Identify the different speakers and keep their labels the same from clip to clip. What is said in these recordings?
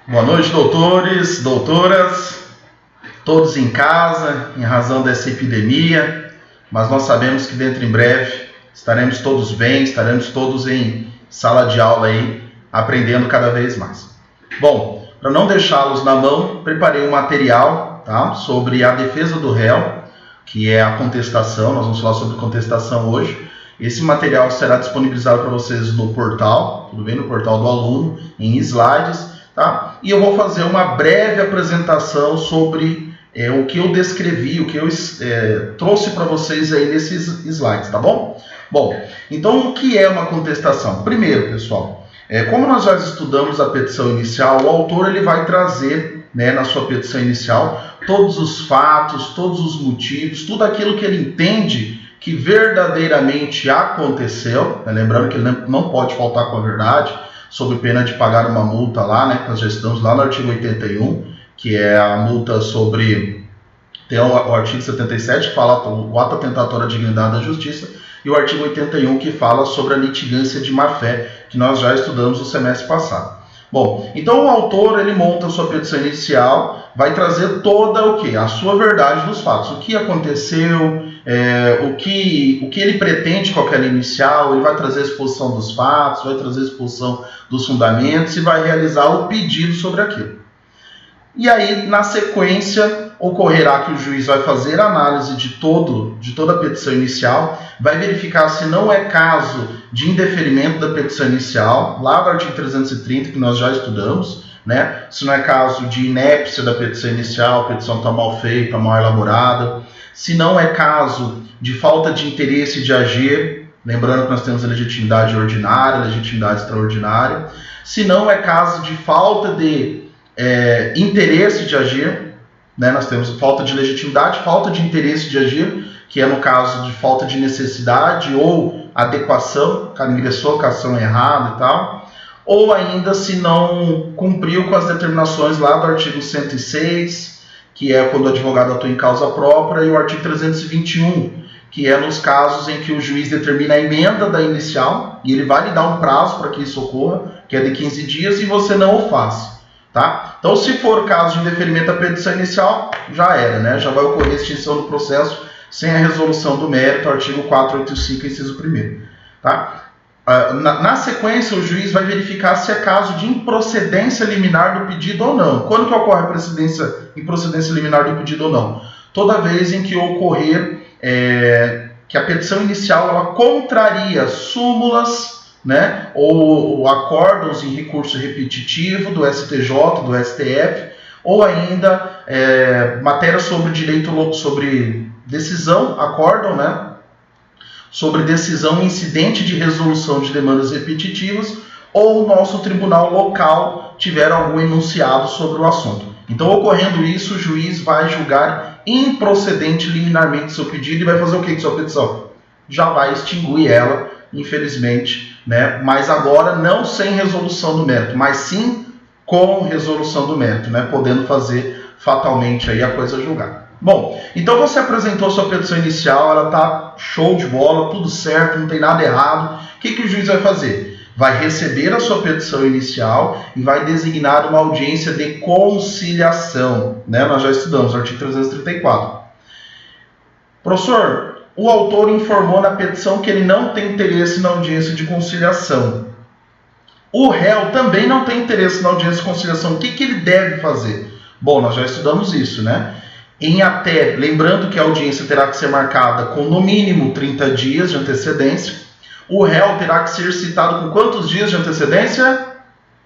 Speaker 1: Boa noite, doutores, doutoras, todos em casa, em razão dessa epidemia, mas nós sabemos que dentro em breve estaremos todos bem, estaremos todos em sala de aula aí, aprendendo cada vez mais. Bom, para não deixá-los na mão, preparei um material, tá, sobre a defesa do réu, que é a contestação. Nós vamos falar sobre contestação hoje. Esse material será disponibilizado para vocês no portal, tudo bem? No portal do aluno, em slides. Tá? E eu vou fazer uma breve apresentação sobre o que eu descrevi, o que eu trouxe para vocês aí nesses slides, tá bom? Bom, então o que é uma contestação? Primeiro, pessoal, como nós já estudamos a petição inicial, o autor ele vai trazer, né, na sua petição inicial todos os fatos, todos os motivos, tudo aquilo que ele entende que verdadeiramente aconteceu, né? Lembrando que ele não pode faltar com a verdade, sob pena de pagar uma multa lá, né, que nós já estamos lá no artigo 81, que é a multa sobre... Tem o artigo 77, que fala o ato atentatório à dignidade da justiça, e o artigo 81, que fala sobre a litigância de má-fé, que nós já estudamos no semestre passado. Bom, então o autor, ele monta a sua petição inicial, vai trazer toda o quê? A sua verdade dos fatos, o que aconteceu, o que ele pretende com aquela inicial, ele vai trazer a exposição dos fatos, vai trazer a exposição dos fundamentos e vai realizar o pedido sobre aquilo. E aí, na sequência, ocorrerá que o juiz vai fazer a análise de toda a petição inicial, vai verificar se não é caso de indeferimento da petição inicial, lá do artigo 330, que nós já estudamos, né? Se não é caso de inépcia da petição inicial, a petição está mal feita, mal elaborada, se não é caso de falta de interesse de agir, lembrando que nós temos a legitimidade ordinária, a legitimidade extraordinária, se não é caso de falta de interesse de agir, né? Nós temos falta de legitimidade, falta de interesse de agir, que é no caso de falta de necessidade ou adequação, o cara ingressou com a ação errada e tal, ou ainda se não cumpriu com as determinações lá do artigo 106, que é quando o advogado atua em causa própria, e o artigo 321, que é nos casos em que o juiz determina a emenda da inicial, e ele vai lhe dar um prazo para que isso ocorra, que é de 15 dias, e você não o faz. Tá? Então, se for caso de indeferimento da petição inicial, já era, né? Já vai ocorrer extinção do processo sem a resolução do mérito, artigo 485, inciso 1º. Tá? Na sequência, o juiz vai verificar se é caso de improcedência liminar do pedido ou não. Quando que ocorre a improcedência liminar do pedido ou não? Toda vez em que ocorrer que a petição inicial ela contraria súmulas, né, ou acórdãos em recurso repetitivo do STJ, do STF, ou ainda matéria sobre direito, sobre decisão, acórdão, né, sobre decisão incidente de resolução de demandas repetitivas, ou o nosso tribunal local tiver algum enunciado sobre o assunto. Então, ocorrendo isso, o juiz vai julgar improcedente liminarmente seu pedido e vai fazer o que com sua petição? Já vai extinguir ela, infelizmente, né? Mas agora não sem resolução do mérito, mas sim com resolução do mérito, né? Podendo fazer fatalmente aí a coisa julgada. Bom, então você apresentou sua petição inicial, ela tá show de bola, tudo certo, não tem nada errado. O que o juiz vai fazer? Vai receber a sua petição inicial e vai designar uma audiência de conciliação, né? Nós já estudamos, artigo 334. Professor, o autor informou na petição que ele não tem interesse na audiência de conciliação. O réu também não tem interesse na audiência de conciliação. O que ele deve fazer? Bom, nós já estudamos isso, né? Lembrando que a audiência terá que ser marcada com no mínimo 30 dias de antecedência. O réu terá que ser citado com quantos dias de antecedência?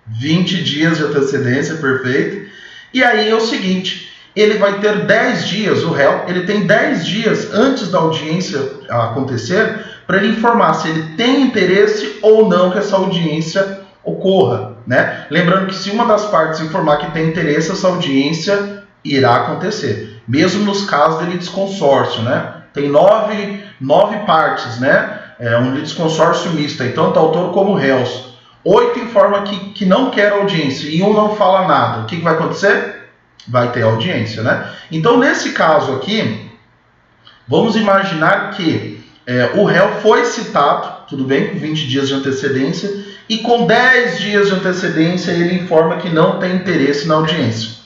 Speaker 1: 20 dias de antecedência, perfeito. E aí é o seguinte, ele vai ter 10 dias, o réu, ele tem 10 dias antes da audiência acontecer, para ele informar se ele tem interesse ou não que essa audiência ocorra, né? Lembrando que se uma das partes informar que tem interesse, essa audiência irá acontecer, mesmo nos casos de litisconsórcio, né? Tem nove partes, né? Um litisconsórcio misto, tanto autor como réus. 8 informam que não quer audiência e um não fala nada. O que vai acontecer? Vai ter audiência, né? Então, nesse caso aqui, vamos imaginar que o réu foi citado, tudo bem, com 20 dias de antecedência, e com 10 dias de antecedência ele informa que não tem interesse na audiência.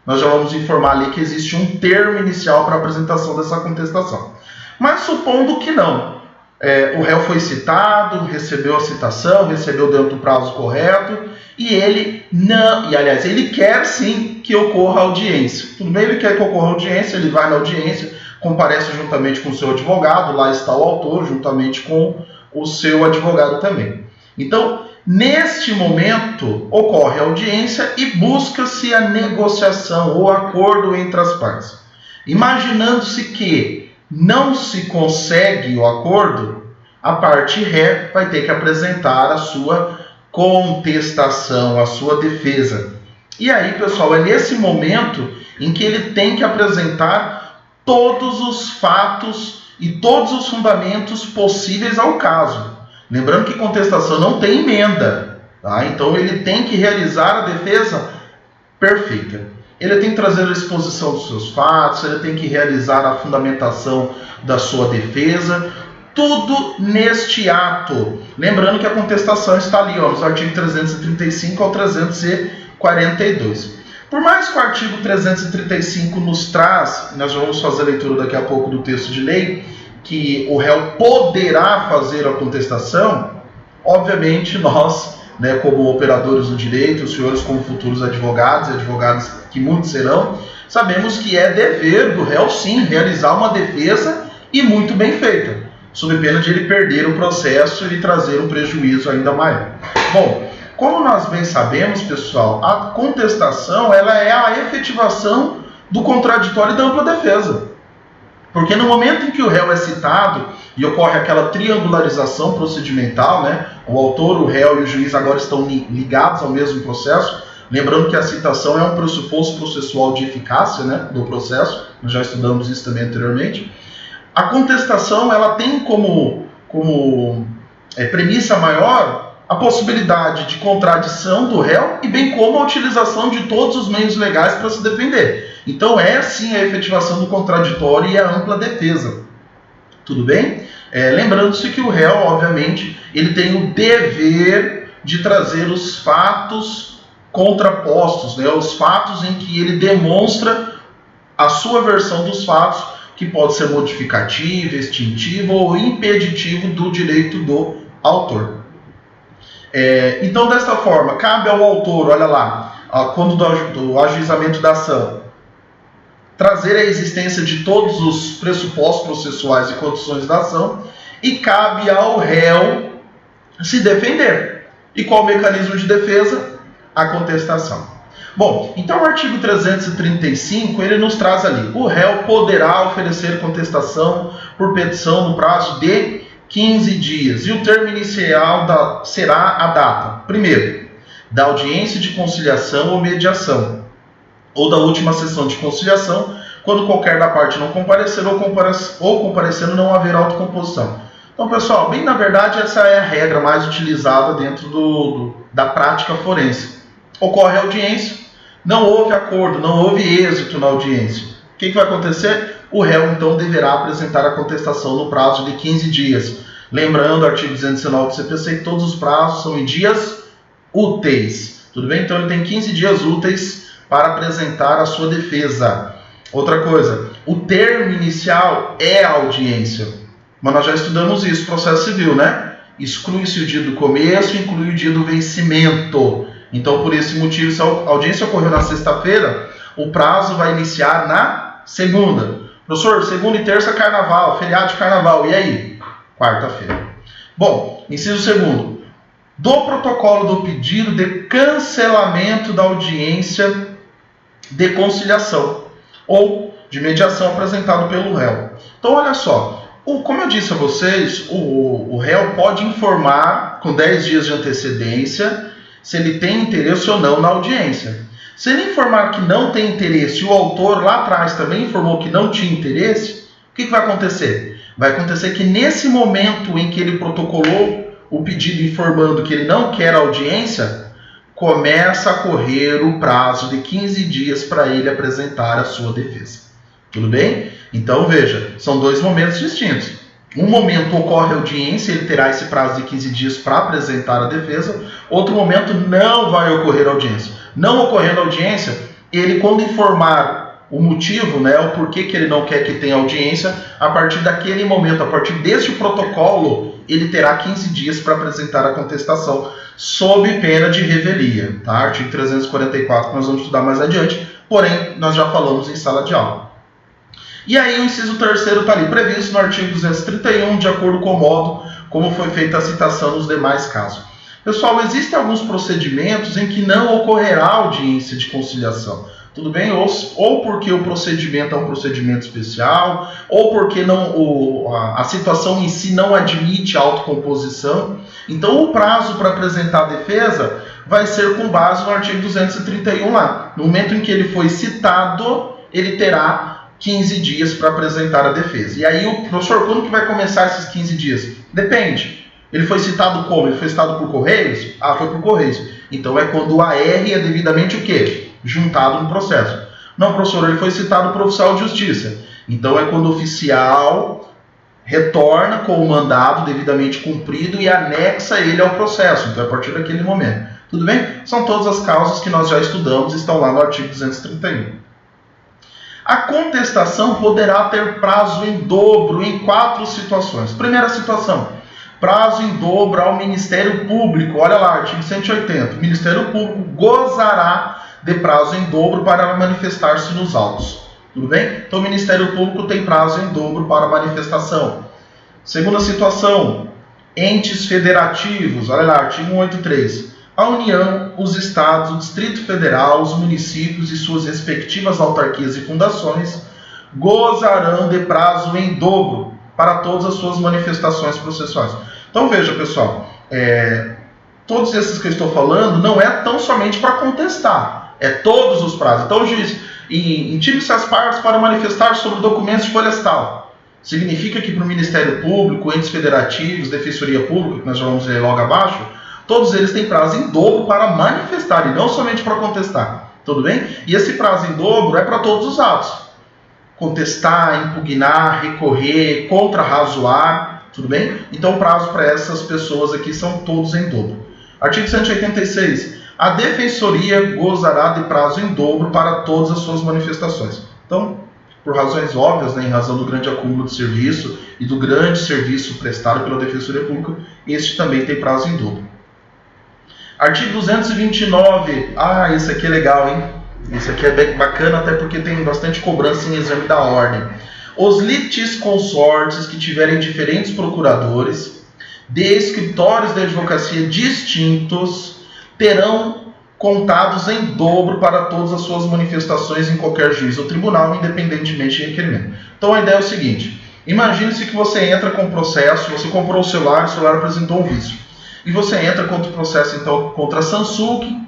Speaker 1: Nós já vamos informar ali que existe um termo inicial para a apresentação dessa contestação. Mas supondo que não, o réu foi citado, recebeu a citação, recebeu dentro do prazo correto, e ele não, e aliás, ele quer sim que ocorra audiência. Tudo bem, ele quer que ocorra audiência, ele vai na audiência, comparece juntamente com o seu advogado, lá está o autor, juntamente com o seu advogado também. Então, neste momento, ocorre a audiência e busca-se a negociação ou acordo entre as partes. Imaginando-se que não se consegue o acordo, a parte ré vai ter que apresentar a sua contestação, a sua defesa. E aí, pessoal, é nesse momento em que ele tem que apresentar todos os fatos e todos os fundamentos possíveis ao caso. Lembrando que contestação não tem emenda, tá? Então ele tem que realizar a defesa perfeita. Ele tem que trazer a exposição dos seus fatos, ele tem que realizar a fundamentação da sua defesa, tudo neste ato. Lembrando que a contestação está ali, ó, nos artigos 335 ao 342. Por mais que o artigo 335 nos traz, nós já vamos fazer a leitura daqui a pouco do texto de lei, que o réu poderá fazer a contestação, obviamente nós, como operadores do direito, os senhores como futuros advogados e advogadas que muitos serão, sabemos que é dever do réu sim realizar uma defesa e muito bem feita, sob pena de ele perder o processo e trazer um prejuízo ainda maior. Bom, como nós bem sabemos, pessoal, a contestação ela é a efetivação do contraditório e da ampla defesa. Porque no momento em que o réu é citado e ocorre aquela triangularização procedimental, o autor, o réu e o juiz agora estão ligados ao mesmo processo, lembrando que a citação é um pressuposto processual de eficácia do processo, nós já estudamos isso também anteriormente. A contestação ela tem como premissa maior a possibilidade de contradição do réu e bem como a utilização de todos os meios legais para se defender. Então é sim a efetivação do contraditório e a ampla defesa. Tudo bem? Lembrando-se que o réu, obviamente, ele tem o dever de trazer os fatos contrapostos, os fatos em que ele demonstra a sua versão dos fatos, que pode ser modificativa, extintiva ou impeditivo do direito do autor. Então, desta forma, cabe ao autor, olha lá, quando do ajuizamento da ação, trazer a existência de todos os pressupostos processuais e condições da ação, e cabe ao réu se defender. E qual o mecanismo de defesa? A contestação. Bom, então o artigo 335, ele nos traz ali, o réu poderá oferecer contestação por petição no prazo de 15 dias, e o termo inicial será a data, primeiro, da audiência de conciliação ou mediação, ou da última sessão de conciliação, quando qualquer da parte não comparecer ou comparecendo não haver autocomposição. Então, pessoal, bem na verdade, essa é a regra mais utilizada dentro da prática forense. Ocorre a audiência, não houve acordo, não houve êxito na audiência. O que vai acontecer? O réu, então, deverá apresentar a contestação no prazo de 15 dias. Lembrando, o artigo 219 do CPC, que todos os prazos são em dias úteis. Tudo bem? Então, ele tem 15 dias úteis para apresentar a sua defesa. Outra coisa, o termo inicial é a audiência. Mas nós já estudamos isso, processo civil, Exclui-se o dia do começo, inclui o dia do vencimento. Então, por esse motivo, se a audiência ocorreu na sexta-feira, o prazo vai iniciar na segunda. Professor, segunda e terça carnaval, feriado de carnaval, e aí? Quarta-feira. Bom, inciso segundo. Do protocolo do pedido de cancelamento da audiência de conciliação ou de mediação apresentado pelo réu. Então, olha só. Como eu disse a vocês, o réu pode informar com 10 dias de antecedência se ele tem interesse ou não na audiência. Se ele informar que não tem interesse e o autor lá atrás também informou que não tinha interesse, o que vai acontecer? Vai acontecer que nesse momento em que ele protocolou o pedido informando que ele não quer audiência, começa a correr o prazo de 15 dias para ele apresentar a sua defesa. Tudo bem? Então veja, são dois momentos distintos. Um momento ocorre a audiência, ele terá esse prazo de 15 dias para apresentar a defesa. Outro momento não vai ocorrer audiência. Não ocorrendo audiência, ele, quando informar o motivo, né, o porquê que ele não quer que tenha audiência, a partir daquele momento, a partir deste protocolo, ele terá 15 dias para apresentar a contestação, sob pena de revelia. Tá? Artigo 344, que nós vamos estudar mais adiante, porém, nós já falamos em sala de aula. E aí o inciso 3º está ali previsto no artigo 231, de acordo com o modo como foi feita a citação nos demais casos. Pessoal, existem alguns procedimentos em que não ocorrerá audiência de conciliação. Tudo bem? Ou porque o procedimento é um procedimento especial, ou porque a situação em si não admite autocomposição. Então o prazo para apresentar a defesa vai ser com base no artigo 231 lá. No momento em que ele foi citado, ele terá 15 dias para apresentar a defesa. E aí, professor, quando que vai começar esses 15 dias? Depende. Ele foi citado como? Ele foi citado por Correios? Foi por Correios. Então é quando o AR é devidamente o quê? Juntado no processo. Não, professor, ele foi citado por oficial de justiça. Então é quando o oficial retorna com o mandado devidamente cumprido e anexa ele ao processo. Então é a partir daquele momento. Tudo bem? São todas as causas que nós já estudamos e estão lá no artigo 231. A contestação poderá ter prazo em dobro em 4 situações. Primeira situação, prazo em dobro ao Ministério Público. Olha lá, artigo 180. O Ministério Público gozará de prazo em dobro para manifestar-se nos autos. Tudo bem? Então o Ministério Público tem prazo em dobro para manifestação. Segunda situação, entes federativos. Olha lá, artigo 183. A União, os Estados, o Distrito Federal, os municípios e suas respectivas autarquias e fundações gozarão de prazo em dobro para todas as suas manifestações processuais. Então veja, pessoal, todos esses que eu estou falando não é tão somente para contestar, é todos os prazos. Então o juiz, intime-se as partes para manifestar sobre documentos de folhas tal. Significa que para o Ministério Público, entes federativos, Defensoria Pública, que nós já vamos ler logo abaixo, todos eles têm prazo em dobro para manifestar e não somente para contestar. Tudo bem? E esse prazo em dobro é para todos os atos. Contestar, impugnar, recorrer, contrarrazoar. Tudo bem? Então o prazo para essas pessoas aqui são todos em dobro. Artigo 186. A Defensoria gozará de prazo em dobro para todas as suas manifestações. Então, por razões óbvias, né, em razão do grande acúmulo de serviço e do grande serviço prestado pela Defensoria Pública, este também tem prazo em dobro. Artigo 229. Isso aqui é legal, hein? Isso aqui é bem bacana, até porque tem bastante cobrança em exame da ordem. Os litisconsortes que tiverem diferentes procuradores de escritórios de advocacia distintos terão contados em dobro para todas as suas manifestações em qualquer juiz ou tribunal, independentemente de requerimento. Então a ideia é o seguinte: imagine-se que você entra com um processo, você comprou o celular apresentou um vício. E você entra contra o processo, então, contra a Samsung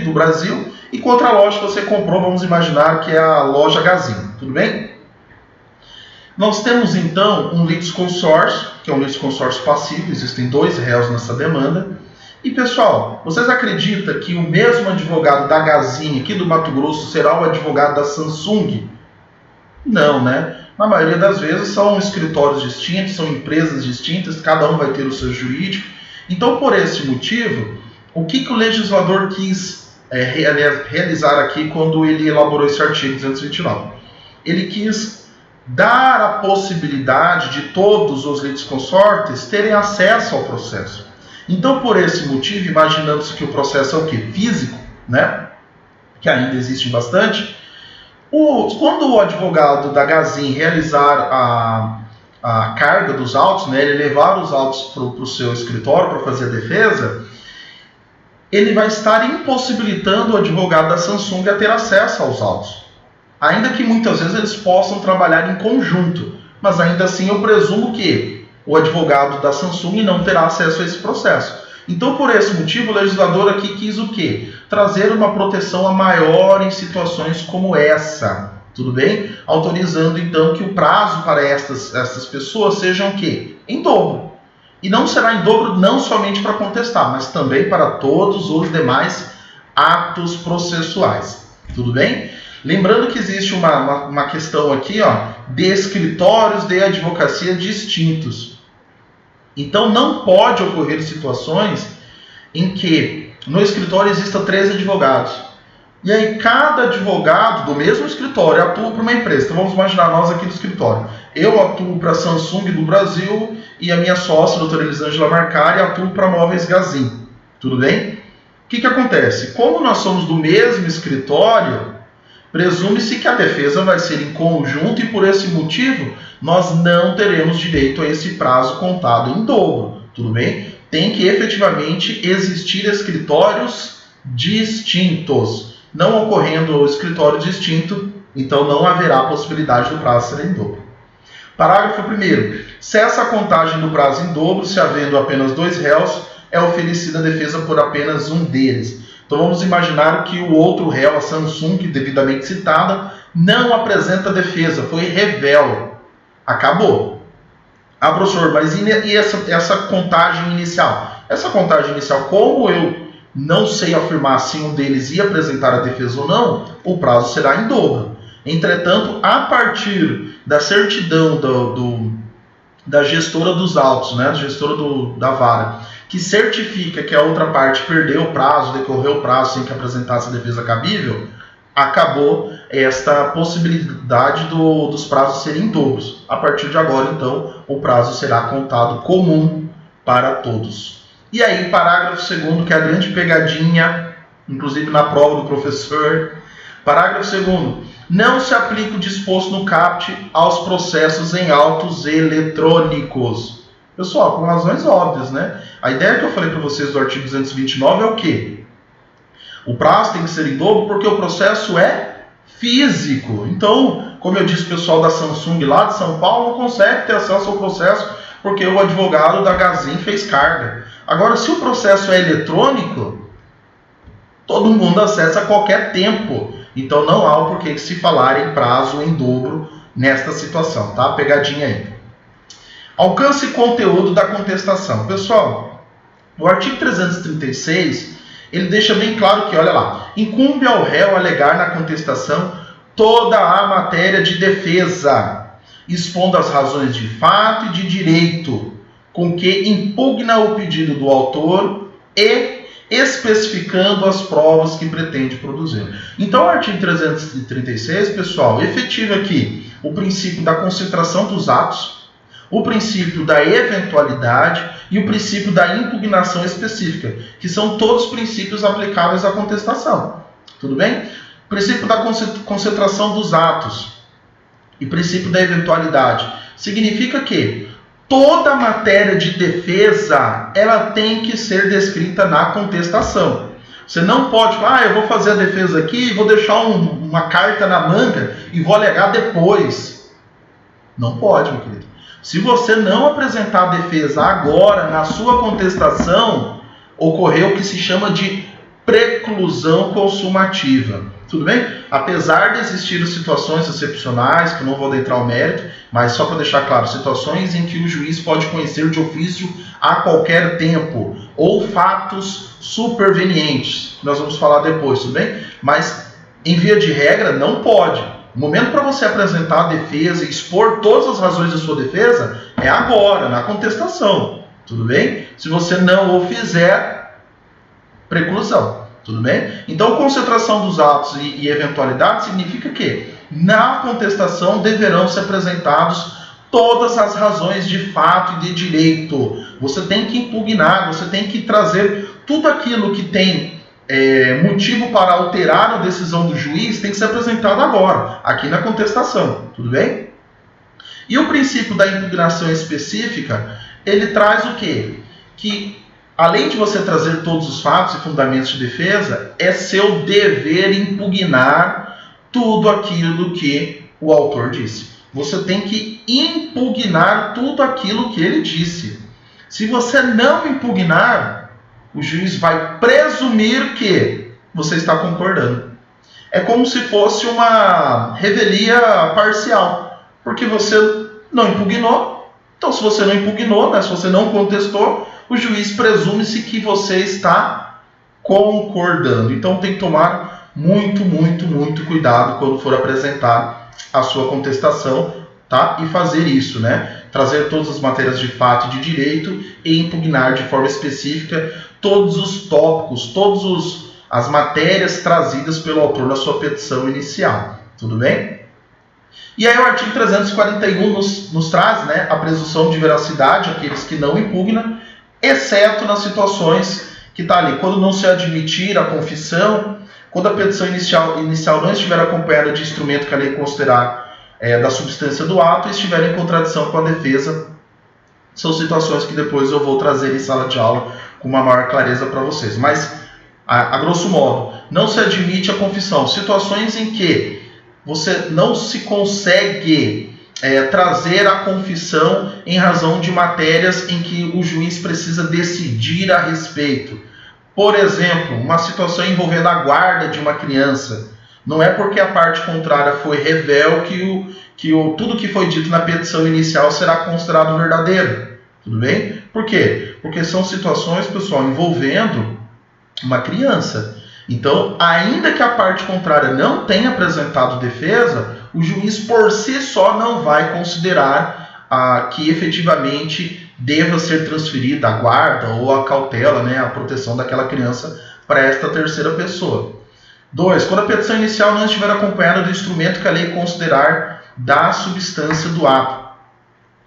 Speaker 1: do Brasil, e contra a loja que você comprou, vamos imaginar que é a loja Gazin. Tudo bem? Nós temos, então, um litisconsórcio, que é um litisconsórcio passivo, existem 2 réus nessa demanda. E, pessoal, vocês acreditam que o mesmo advogado da Gazin, aqui do Mato Grosso, será o advogado da Samsung? Não, né? Na maioria das vezes são escritórios distintos, são empresas distintas, cada um vai ter o seu jurídico. Então, por esse motivo, o que o legislador quis realizar aqui quando ele elaborou esse artigo 229? Ele quis dar a possibilidade de todos os litisconsortes terem acesso ao processo. Então, por esse motivo, imaginando-se que o processo é o quê? Físico, né? Que ainda existe bastante. Quando o advogado da Gazin realizar a carga dos autos, né, ele levar os autos para o seu escritório para fazer a defesa, ele vai estar impossibilitando o advogado da Samsung a ter acesso aos autos. Ainda que muitas vezes eles possam trabalhar em conjunto, mas ainda assim eu presumo que o advogado da Samsung não terá acesso a esse processo. Então, por esse motivo, o legislador aqui quis o quê? Trazer uma proteção a maior em situações como essa. Tudo bem? Autorizando, então, que o prazo para estas pessoas sejam o quê? Em dobro. E não será em dobro não somente para contestar, mas também para todos os demais atos processuais. Tudo bem? Lembrando que existe uma questão aqui, ó, de escritórios de advocacia distintos. Então não pode ocorrer situações em que no escritório exista 3 advogados. E aí cada advogado do mesmo escritório atua para uma empresa. Então vamos imaginar nós aqui do escritório. Eu atuo para a Samsung do Brasil e a minha sócia, a doutora Elisângela Marcari, atua para Móveis Gazin. Tudo bem? O que acontece? Como nós somos do mesmo escritório, presume-se que a defesa vai ser em conjunto e por esse motivo nós não teremos direito a esse prazo contado em dobro. Tudo bem? Tem que efetivamente existir escritórios distintos. Não ocorrendo o escritório distinto, então não haverá possibilidade do prazo ser em dobro. Parágrafo 1º. Cessa a contagem do prazo em dobro se havendo apenas 2 réus, é oferecida a defesa por apenas um deles. Então vamos imaginar que o outro réu, a Samsung, devidamente citada, não apresenta defesa, foi revel. Acabou. Ah, professor, mas e essa contagem inicial? Essa contagem inicial, como eu não sei afirmar se um deles ia apresentar a defesa ou não, o prazo será em dobro. Entretanto, a partir da certidão da gestora dos autos, né, gestora da vara, que certifica que a outra parte perdeu o prazo, decorreu o prazo sem que apresentasse a defesa cabível, acabou esta possibilidade dos prazos serem dobros. A partir de agora, então, o prazo será contado comum para todos. E aí, parágrafo 2º, que é a grande pegadinha, inclusive na prova do professor. Parágrafo 2º. Não se aplica o disposto no caput aos processos em autos eletrônicos. Pessoal, com razões óbvias, né? A ideia que eu falei para vocês do artigo 229 é o quê? O prazo tem que ser em dobro porque o processo é físico. Então, como eu disse, o pessoal da Samsung lá de São Paulo não consegue ter acesso ao processo porque o advogado da Gazin fez carga. Agora, se o processo é eletrônico, todo mundo acessa a qualquer tempo. Então, não há o porquê se falar em prazo em dobro nesta situação, tá? Pegadinha aí. Alcance e conteúdo da contestação. Pessoal, o artigo 336, ele deixa bem claro que, olha lá, incumbe ao réu alegar na contestação toda a matéria de defesa, expondo as razões de fato e de direito, com que impugna o pedido do autor e especificando as provas que pretende produzir. Então, o artigo 336, pessoal, efetiva aqui o princípio da concentração dos atos, o princípio da eventualidade e o princípio da impugnação específica, que são todos princípios aplicáveis à contestação. Tudo bem? Princípio da concentração dos atos e princípio da eventualidade significa que toda matéria de defesa, ela tem que ser descrita na contestação. Você não pode falar, eu vou fazer a defesa aqui, vou deixar uma carta na manga e vou alegar depois. Não pode, meu querido. Se você não apresentar a defesa agora, na sua contestação, ocorreu o que se chama de preclusão consumativa. Tudo bem? Apesar de existirem situações excepcionais, que eu não vou adentrar ao mérito, mas só para deixar claro, situações em que o juiz pode conhecer de ofício a qualquer tempo, ou fatos supervenientes, que nós vamos falar depois, tudo bem? Mas, em via de regra, não pode. O momento para você apresentar a defesa e expor todas as razões da sua defesa é agora, na contestação, tudo bem? Se você não o fizer, preclusão. Tudo bem? Então, concentração dos atos e eventualidade significa que na contestação deverão ser apresentados todas as razões de fato e de direito. Você tem que impugnar, você tem que trazer tudo aquilo que tem motivo para alterar a decisão do juiz, tem que ser apresentado agora, aqui na contestação. Tudo bem? E o princípio da impugnação específica, ele traz o quê? Que além de você trazer todos os fatos e fundamentos de defesa, é seu dever impugnar tudo aquilo que o autor disse. Você tem que impugnar tudo aquilo que ele disse. Se você não impugnar, o juiz vai presumir que você está concordando. É como se fosse uma revelia parcial, porque você não impugnou. Então, se você não impugnou, né, se você não contestou, o juiz presume-se que você está concordando. Então tem que tomar muito cuidado quando for apresentar a sua contestação, tá? E fazer isso, né? Trazer todas as matérias de fato e de direito e impugnar de forma específica todos os tópicos, as matérias trazidas pelo autor na sua petição inicial. Tudo bem? E aí o artigo 341 nos traz, né, a presunção de veracidade, aqueles que não impugnam, exceto nas situações que está ali, quando não se admitir a confissão, quando a petição inicial não estiver acompanhada de instrumento que a lei considerar da substância do ato e estiver em contradição com a defesa. São situações que depois eu vou trazer em sala de aula com uma maior clareza para vocês. Mas, a grosso modo, não se admite a confissão. Situações em que você não se consegue trazer a confissão em razão de matérias em que o juiz precisa decidir a respeito. Por exemplo, uma situação envolvendo a guarda de uma criança. Não é porque a parte contrária foi revel que tudo que foi dito na petição inicial será considerado verdadeiro. Tudo bem? Por quê? Porque são situações, pessoal, envolvendo uma criança. Então, ainda que a parte contrária não tenha apresentado defesa, o juiz por si só não vai considerar que efetivamente deva ser transferida a guarda ou a cautela, né, a proteção daquela criança para esta terceira pessoa. 2. Quando a petição inicial não estiver acompanhada do instrumento que a lei considerar da substância do ato.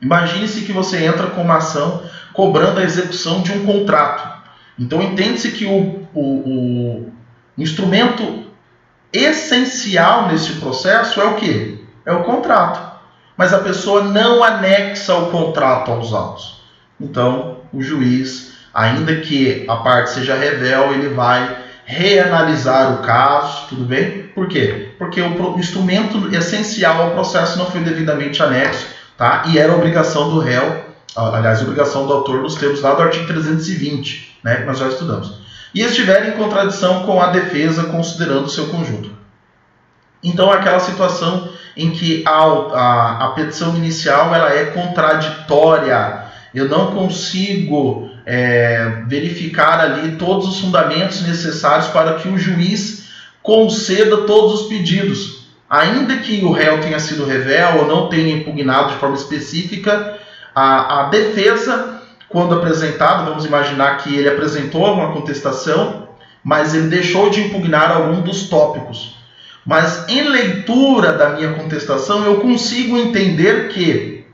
Speaker 1: Imagine-se que você entra com uma ação cobrando a execução de um contrato. Então, entende-se que o instrumento essencial nesse processo é o quê? É o contrato. Mas a pessoa não anexa o contrato aos autos. Então, o juiz, ainda que a parte seja revel, ele vai reanalisar o caso, tudo bem? Por quê? Porque o instrumento essencial ao processo não foi devidamente anexo, tá? E era obrigação do réu, aliás, obrigação do autor nos termos lá do artigo 320, né, que nós já estudamos. E estiver em contradição com a defesa, considerando o seu conjunto. Então, aquela situação em que a petição inicial ela é contraditória, eu não consigo verificar ali todos os fundamentos necessários para que o juiz conceda todos os pedidos. Ainda que o réu tenha sido revel ou não tenha impugnado de forma específica, a defesa, quando apresentada, vamos imaginar que ele apresentou uma contestação, mas ele deixou de impugnar algum dos tópicos. Mas em leitura da minha contestação, eu consigo entender que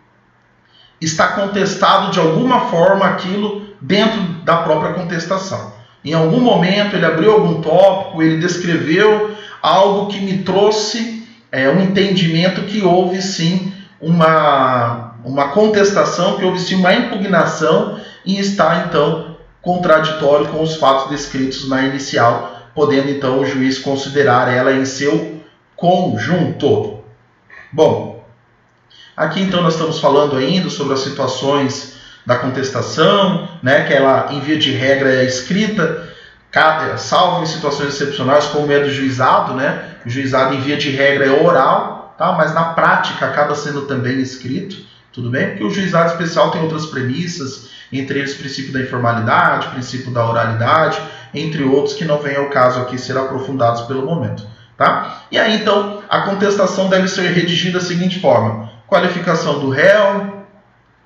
Speaker 1: está contestado de alguma forma aquilo dentro da própria contestação. Em algum momento ele abriu algum tópico, ele descreveu algo que me trouxe um entendimento que houve sim uma contestação, que houve sim uma impugnação e está então contraditório com os fatos descritos na inicial, podendo então o juiz considerar ela em seu conjunto. Bom, aqui então nós estamos falando ainda sobre as situações da contestação, né, que ela em via de regra é escrita, salvo em situações excepcionais como é do juizado, né? O juizado em via de regra é oral, tá? Mas na prática acaba sendo também escrito, tudo bem? Porque o juizado especial tem outras premissas, entre eles o princípio da informalidade, o princípio da oralidade, entre outros que não vem ao caso aqui ser aprofundados pelo momento, tá? E aí então a contestação deve ser redigida da seguinte forma: qualificação do réu,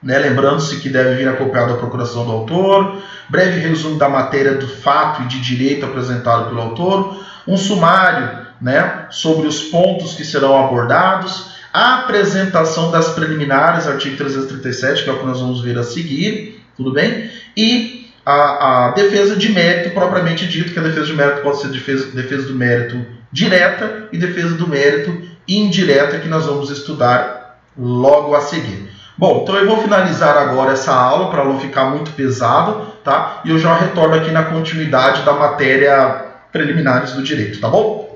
Speaker 1: né, lembrando-se que deve vir acompanhado da procuração do autor, breve resumo da matéria do fato e de direito apresentado pelo autor, um sumário, né, sobre os pontos que serão abordados, a apresentação das preliminares, artigo 337, que é o que nós vamos ver a seguir, tudo bem? E a defesa de mérito propriamente dito, que a defesa de mérito pode ser defesa do mérito direta e defesa do mérito indireta, que nós vamos estudar logo a seguir. Bom, então eu vou finalizar agora essa aula para não ficar muito pesado, tá? E eu já retorno aqui na continuidade da matéria preliminares do direito, tá bom?